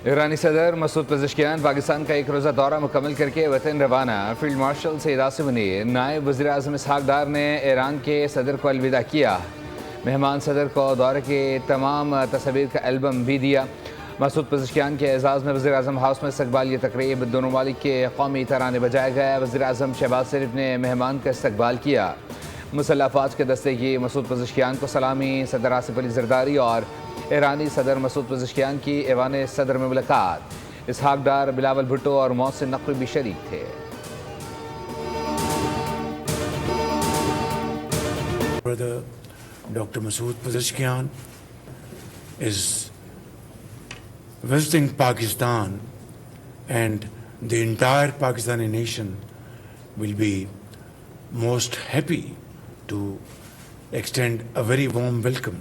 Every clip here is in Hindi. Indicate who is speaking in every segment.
Speaker 1: ईरानी सदर मसूद पज़ेश्कियान पाकिस्तान का एक रोज़ा दौरा मुकम्मल करके वतन रवाना। फील्ड मार्शल सईद आसिम मुनीर, नायब वज़ीर आज़म इसहाक डार ने ईरान के सदर को अलविदा किया। मेहमान सदर को दौरे के तमाम तस्वीर का एल्बम भी दिया। मसूद पज़ेश्कियान के एजाज़ में वज़ीर आज़म हाउस में इस्तकबालिया तकरीब, दोनों ममालिक के कौमी तराने बजाया गया। वज़ीर आज़म शहबाज शरीफ ने मेहमान का इस्तकबाल किया। मुसल्लह अफ़वाज के दस्ते की मसूद पज़ेश्कियान को सलामी। सदर आसिफ अली ज़रदारी और ईरानी सदर मसूद पज़ेश्कियान की ऐवान सदर में मुलाकात। इसहाक डार, बिलावल भुट्टो और मोहसिन नकवी भी शरीक थे।
Speaker 2: Brother Dr. Masood Pezeshkian is visiting Pakistan, and the entire Pakistani nation will be most happy to extend a very warm welcome.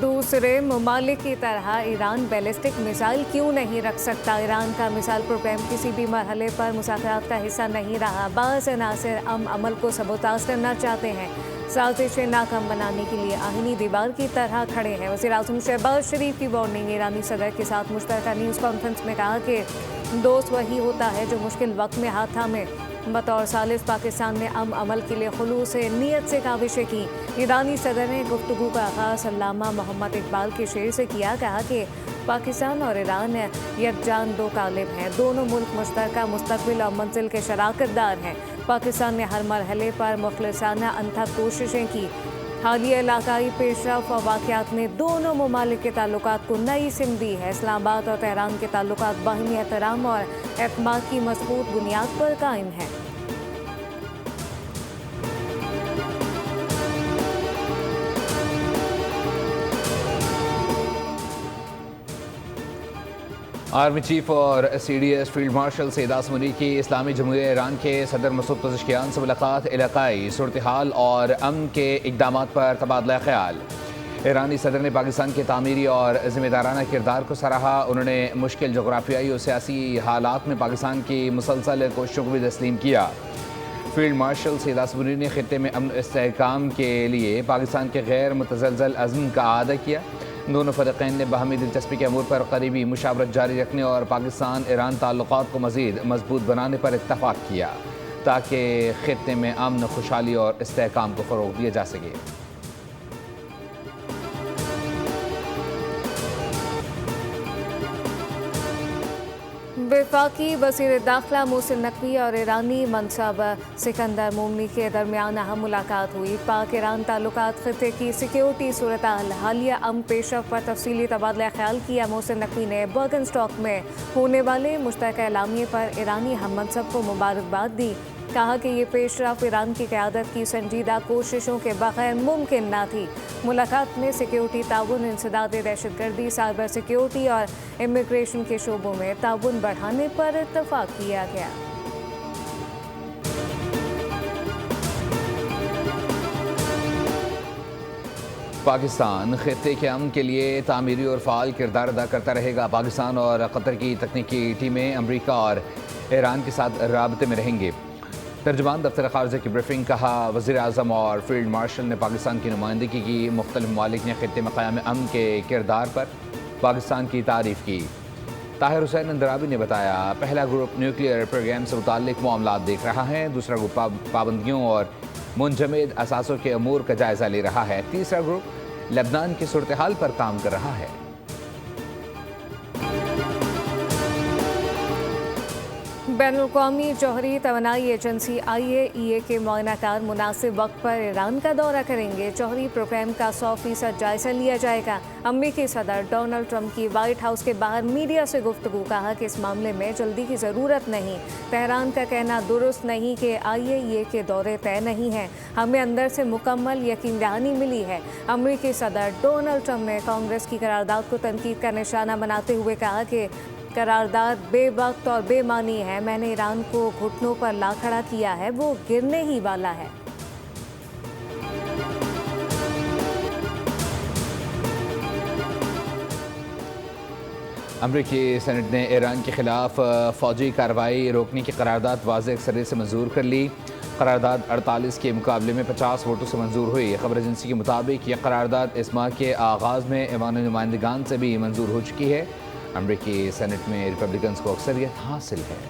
Speaker 3: दूसरे ममालिक की तरह ईरान बैलिस्टिक मिसाइल क्यों नहीं रख सकता? ईरान का मिसाइल प्रोग्राम किसी भी मरहले पर मुज़ाकरात का हिस्सा नहीं रहा। बाज़ अनासिर अमल को सबोताज करना चाहते हैं, साजिशें नाकाम बनाने के लिए आहिनी दीवार की तरह खड़े हैं। वज़ीर आज़म शहबाज शरीफ की वार्निंग। ईरानी सदर के साथ मुश्तरका न्यूज़ कॉन्फ्रेंस में कहा कि दोस्त वही होता है जो मुश्किल वक्त में हाथ थामे। बतौर सालिस पाकिस्तान ने अमल के लिए खुलूस से नीयत से काविशें की। ईरानी सदर ने गुफ्तगू का आगाज़ अल्लामा मोहम्मद इकबाल के शेर से किया। कहा कि पाकिस्तान और ईरान यकजान दो कालिब हैं, दोनों मुल्क मुश्तरका मुस्तकबिल और मंजिल के शराकतदार हैं। पाकिस्तान ने हर मरहले पर मुखलिसाना अनथक कोशिशें की। हालिया इलाकाई पेशरफ और वाक़यात ने दोनों ममालिक के ताल्लुकात को नई सिम दी है। इस्लामाबाद और तेहरान के ताल्लुकात बाहिमी एहतराम और एतमाद की मजबूत बुनियाद पर कायम है।
Speaker 1: आर्मी चीफ और CDS field marshal Syed Asim Munir की इस्लामी जमहूरिया ईरान के सदर मसूद पज़ेश्कियान से मुलाकात। इलाकाई सूरत हाल और अमन के इक़दाम पर तबादला ख्याल। ईरानी सदर ने पाकिस्तान के तामीरी और ज़िम्मेदाराना किरदार को सराहा। उन्होंने मुश्किल जोग्राफियाई और सियासी हालात में पाकिस्तान की मुसलसल कोशिशों को भी तस्लीम किया। फील्ड मार्शल सईद आसिम मुनीर ने खित्ते में अमन इस्तेहकाम के लिए पाकिस्तान के गैर मुतज़लज़ल अज़्म का आदा किया। दोनों फ़रीक़ैन ने बाहमी दिलचस्पी के अमूर पर करीबी मुशावरत जारी रखने और पाकिस्तान ईरान ताल्लुकात को मज़ीद मजबूत बनाने पर इत्तफ़ाक़ किया ताकि खित्ते में अमन, खुशहाली और इस्तेहकाम को फ़रोग़ दिया जा सके।
Speaker 3: वफाकी वज़ीर दाखिला मोहसिन नकवी और ईरानी मनसब सिकंदर मोमनी के दरमियान अहम मुलाकात हुई। पाक ईरान ताल्लुकात खित्ते की सिक्योरिटी सूरत हालिया पेशरफ पर तफसीली तबादला ख्याल किया। मोहसिन नकवी ने बर्गनस्टॉक में होने वाले मुश्तरका एलामिये पर ईरानी हम मनसब को मुबारकबाद दी। कहा कि ये पेशरफ ईरान की क़यादत की संजीदा कोशिशों के बगैर मुमकिन न थी। मुलाकात में सिक्योरिटी ताउन, इंसदाद दहशतगर्दी, साइबर सिक्योरिटी और इमिग्रेशन के शोबों में ताउन बढ़ाने पर इत्तफ़ाक़ किया गया।
Speaker 1: पाकिस्तान खित्ते के अमन के लिए तामीरी और फ़ाल किरदार अदा करता रहेगा। पाकिस्तान और कतर की तकनीकी टीमें अमरीका और ईरान के साथ राबते में रहेंगे। तर्जुमान दफ्तर ख़ारजा की ब्रीफिंग। कहा, वज़ीर आज़म और फील्ड मार्शल ने पाकिस्तान की नुमाइंदगी की। मुख्तलिफ ममालिक ने खित्ते में क़याम अमन के किरदार पर पाकिस्तान की तारीफ़ की। ताहिर हुसैन अंदराबी ने बताया, पहला ग्रुप न्यूक्लियर प्रोग्राम से मुताल्लिक़ मामलात देख रहा है, दूसरा ग्रुप पाबंदियों और मुंजमद असासों के अमूर का जायज़ा ले रहा है, तीसरा ग्रुप लेबनान की सूरत हाल पर काम कर रहा है।
Speaker 3: बैनुल-अक़वामी जौहरी तवानाई एजेंसी IAEA के मुआयनाकार मुनासिब वक्त पर ईरान का दौरा करेंगे। जौहरी प्रोग्राम का 100% जायज़ा लिया जाएगा। अमेरिकी सदर डोनाल्ड ट्रंप की वाइट हाउस के बाहर मीडिया से गुफ्तगू। कहा कि इस मामले में जल्दी की ज़रूरत नहीं। तेहरान का कहना दुरुस्त नहीं कि IAEA के दौरे तय नहीं हैं। हमें अंदर से मुकम्मल यकीन दहानी मिली है। अमेरिकी सदर डोनाल्ड ट्रंप ने कांग्रेस की करारदाद को तनकीद का निशाना बनाते हुए कहा कि करारदाद बेवक्त और बेमानी है। मैंने ईरान को घुटनों पर ला खड़ा किया है, वो गिरने ही वाला है।
Speaker 1: अमरीकी सेनेट ने ईरान के खिलाफ फौजी कार्रवाई रोकने की करारदाद वाज़ेह अक्सरियत से मंजूर कर ली। करारदाद 48 के मुकाबले में 50 वोटों से मंजूर हुई। खबर एजेंसी के मुताबिक यह करारदाद इस माह के आगाज़ में ऐवान नुमाइंदगान से भी मंजूर हो चुकी है। अमरीकी सेनेट में रिपब्लिकन्स को अक्सरियत हासिल है।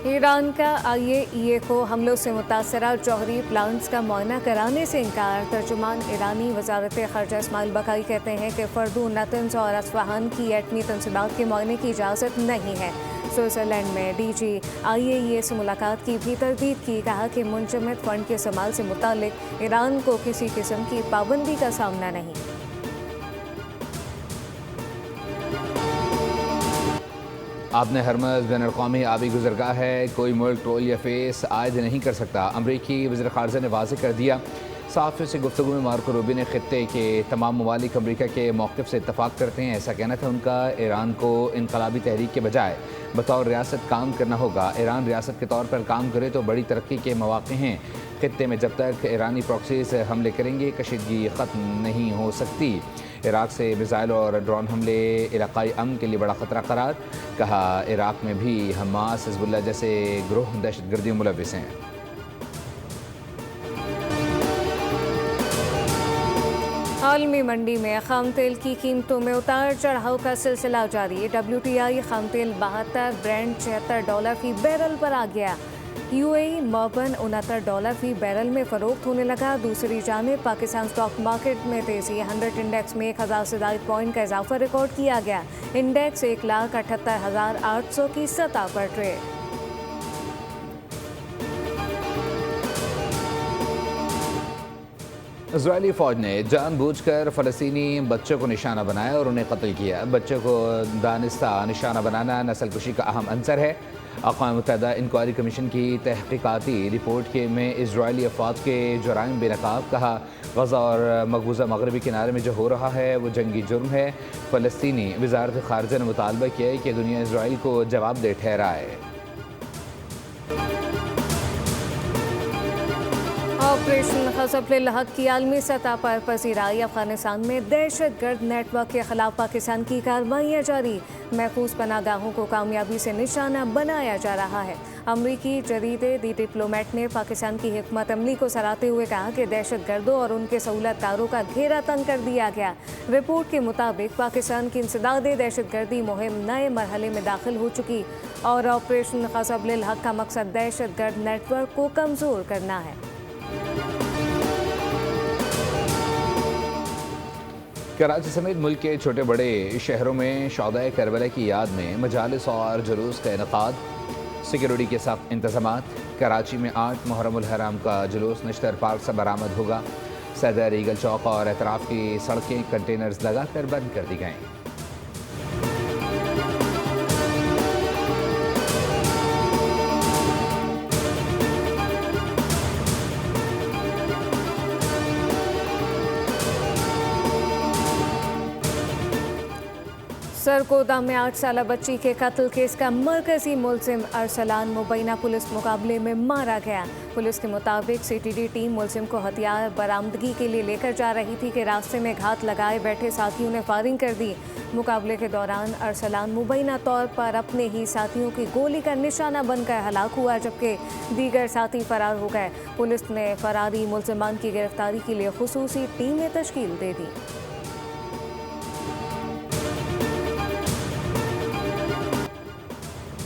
Speaker 3: ईरान का IAEA को हमलों से मुतासरा जौहरी प्लांट्स का मुआयना कराने से इनकार। तर्जुमान ईरानी वजारत ख़ारजा इस्माइल बकाई कहते हैं कि फर्दू, नतंज और असफहान की एटमी तंसीबात के मुआयने की इजाज़त नहीं है। स्विट्ज़रलैंड में DG IAEA से मुलाकात की भी तरदीद की। कहा कि मुंजमद फंड के इस्तेमाल से मुतालिक ईरान को किसी किस्म की पाबंदी का सामना नहीं।
Speaker 1: आपने हरमज़ बैनुल-अक़वामी आबी गुज़रगाह है, कोई मुल्क टोल या फेस आयद नहीं कर सकता। अमरीकी वज़ीर ख़ारजा ने वाज़ेह कर दिया। सहाफ़ियों से गुफ्तगू में मार्को रूबियो ने ख़ित्ते के तमाम ममालिक अमरीका के मौक़िफ़ से इत्तफ़ाक़ करते हैं। ऐसा कहना था उनका। ईरान को इनक़लाबी तहरीक के बजाय बतौर रियासत काम करना होगा। ईरान रियासत के तौर पर काम करे तो बड़ी तरक्की के मौक़े हैं। ख़ित्ते में जब तक ईरानी प्रॉक्सीज़ हमले करेंगे कशीदगी ख़त्म नहीं हो सकती। इराक़ से मिसाइल और ड्रोन हमले इलाक़ाई अमन के लिए बड़ा ख़तरा करार। कहा इराक़ में भी हमास, हिज़्बुल्लाह जैसे ग्रोह दहशतगर्दी में मुलव्विस हैं।
Speaker 3: आलमी मंडी में खाम तेल की कीमतों में उतार चढ़ाव का सिलसिला जारी। WTI खाम तेल 72, ब्रेंट $76 फी बैरल पर आ गया। UAE मॉर्बन $69 फी बैरल में फ़रोख्त होने लगा। दूसरी जानिब पाकिस्तान स्टॉक मार्केट में तेज़ी। 100 इंडेक्स में 1000 से ज़ायद पॉइंट का इजाफा रिकॉर्ड किया गया। इंडेक्स 1,78,800 की सतह पर ट्रेड।
Speaker 1: इजरायली फ़ौज ने जानबूझकर फ़लस्तीनी बच्चों को निशाना बनाया और उन्हें कत्ल किया। बच्चों को दानिस्ता निशाना बनाना नस्लकुशी का अहम अंसर है। अक़वाम मुत्तहिदा इंक्वायरी कमीशन की तहक़ीक़ाती रिपोर्ट के में इजरायली अफ़वाद के जुराइम बेनकाब। कहा गज़ा और मकबूजा मगरबी किनारे में जो हो रहा है वो जंगी जुर्म है। फ़लस्तीनी वज़ारत ख़ारजा ने मुतालबा किया है कि दुनिया इजराइल को जवाबदेह ठहराए।
Speaker 3: ऑपरेशन ग़ज़ब-उल हक़ की आलमी सतह पर पज़ीराई। अफ़ग़ानिस्तान में दहशतगर्द नेटवर्क के ख़िलाफ़ पाकिस्तान की कार्रवाइयाँ जारी। महफूज पनागाहों को कामयाबी से निशाना बनाया जा रहा है। अमरीकी जरीदे दी डिप्लोमेट ने पाकिस्तान की हिकमत अमली को सराहते हुए कहा कि दहशतगर्दों और उनके सहूलतकारों का घेरा तंग कर दिया गया। रिपोर्ट के मुताबिक पाकिस्तान की इंसदादे दहशतगर्दी मुहिम नए मरहले में दाखिल हो चुकी और ऑपरेशन ग़ज़ब-उल हक़ का मकसद दहशतगर्द नेटवर्क को कमज़ोर करना है।
Speaker 1: कराची समेत मुल्क के छोटे बड़े शहरों में शौदाए करबला की याद में मजालिस और जुलूस का इनकाद। सिक्योरिटी के सख्त इंतज़ामात। कराची में 8 मुहर्रम उल हराम का जुलूस नश्तर पार्क से बरामद होगा। सदर, ईगल चौक और एतराफ़ की सड़कें कंटेनर्स लगाकर बंद कर दी गईं।
Speaker 3: सरगोदा में 8 साला बच्ची के कत्ल केस का मरकजी मुलजिम अरसलान मुबैना पुलिस मुकाबले में मारा गया। पुलिस के मुताबिक CTD टीम मुलजिम को हथियार बरामदगी के लिए लेकर जा रही थी कि रास्ते में घात लगाए बैठे साथियों ने फायरिंग कर दी। मुकाबले के दौरान अरसलान मुबैना तौर पर अपने ही साथियों की गोली का निशाना बनकर हलाक हुआ, जबकि दीगर साथी फरार हो गए। पुलिस ने फरारी मुलजिमान की गिरफ्तारी के लिए खुसूसी टीमें तश्कील दे दी।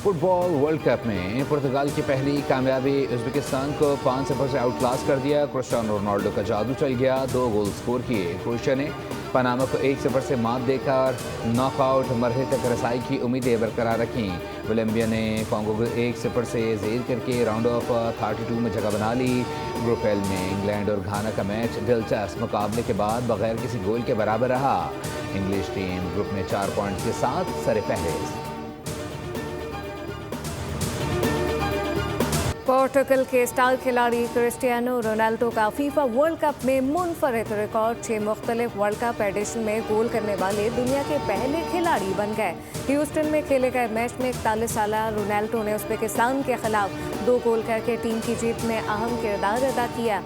Speaker 1: फुटबॉल वर्ल्ड कप में पुर्तगाल की पहली कामयाबी। उज़्बेकिस्तान को 5-0 से आउटक्लास कर दिया। क्रिस्टियानो रोनाल्डो का जादू चल गया। 2 गोल स्कोर किए। क्रोएशिया ने पनामा को 1-0 से मात देकर नॉकआउट मरहले तक रसाई की उम्मीदें बरकरार रखीं। कोलंबिया ने कॉन्गो को 1-0 से ज़ेर करके राउंड ऑफ 32 में जगह बना ली। ग्रुप एल में इंग्लैंड और घाना का मैच दिलचस्प मुकाबले के बाद बगैर किसी गोल के बराबर रहा। इंग्लिश टीम ग्रुप में 4 पॉइंट्स के साथ सरफहरिस्त।
Speaker 3: पोर्टुगल के स्टार खिलाड़ी क्रिस्टियानो रोनाल्डो का फीफा वर्ल्ड कप में मुनफरिद रिकॉर्ड। 6 मुख्तलिफ वर्ल्ड कप एडिशन में गोल करने वाले दुनिया के पहले खिलाड़ी बन गए। ह्यूस्टन में खेले गए मैच में 41 साला रोनाल्डो ने उज़्बेकिस्तान के खिलाफ 2 गोल करके टीम की जीत में अहम किरदार अदा किया।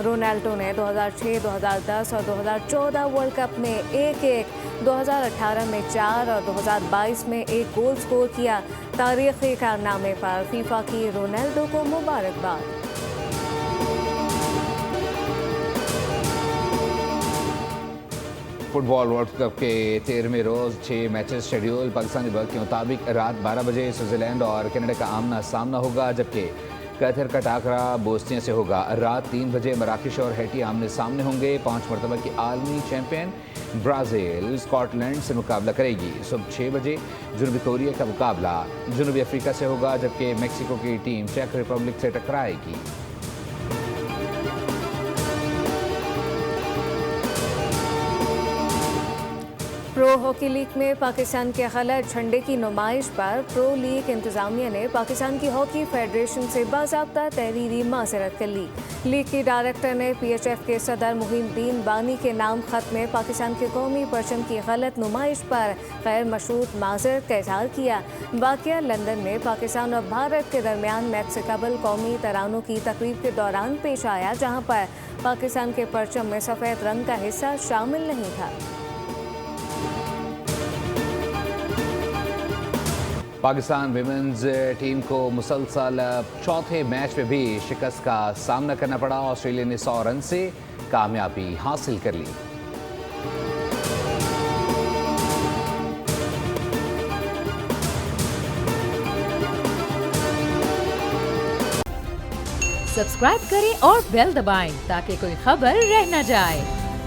Speaker 3: रोनाल्डो ने 2006, 2010 और 2014 वर्ल्ड कप में एक, 2018 में 4 और 2022 में 1 गोल स्कोर किया। तारीखी कारनामे पर फीफा की रोनाल्डो को मुबारकबाद।
Speaker 1: फुटबॉल वर्ल्ड कप के 13वें रोज 6 मैचेस शेड्यूल। पाकिस्तानी वक्त के मुताबिक रात 12 बजे स्विट्जरलैंड और कनाडा का आमना सामना होगा, जबकि कतर का टाकरा बोस्निया से होगा। रात 3 बजे मराकश और हैटी आमने सामने होंगे। 5 मरतबा की आलमी चैंपियन ब्राज़ील स्कॉटलैंड से मुकाबला करेगी। सुबह 6 बजे जनूबी कोरिया का मुकाबला जनूबी अफ्रीका से होगा, जबकि मैक्सिको की टीम चेक रिपब्लिक से टकराएगी।
Speaker 3: प्रो हॉकी लीग में पाकिस्तान के गलत झंडे की नुमाइश पर प्रो लीग इंतजामिया ने पाकिस्तान की हॉकी फेडरेशन से बाज़ाब्ता तहरीरी माज़रत कर ली। लीग की डायरेक्टर ने PHF के सदर मुहिउद्दीन बानी के नाम खत में पाकिस्तान के कौमी परचम की गलत नुमाइश पर गैर मशरूत माज़रत का इजहार किया। वाक़या लंदन में पाकिस्तान और भारत के दरमियान मैच से कबल कौमी तरानों की तकरीब के दौरान पेश आया, जहाँ पर पाकिस्तान के परचम में सफ़ेद रंग का हिस्सा शामिल नहीं था।
Speaker 1: पाकिस्तान विमेंस टीम को मुसलसल चौथे मैच में भी शिकस्त का सामना करना पड़ा। ऑस्ट्रेलिया ने 100 रन से कामयाबी हासिल कर ली।
Speaker 4: सब्सक्राइब करें और बेल दबाएं ताकि कोई खबर रह न जाए।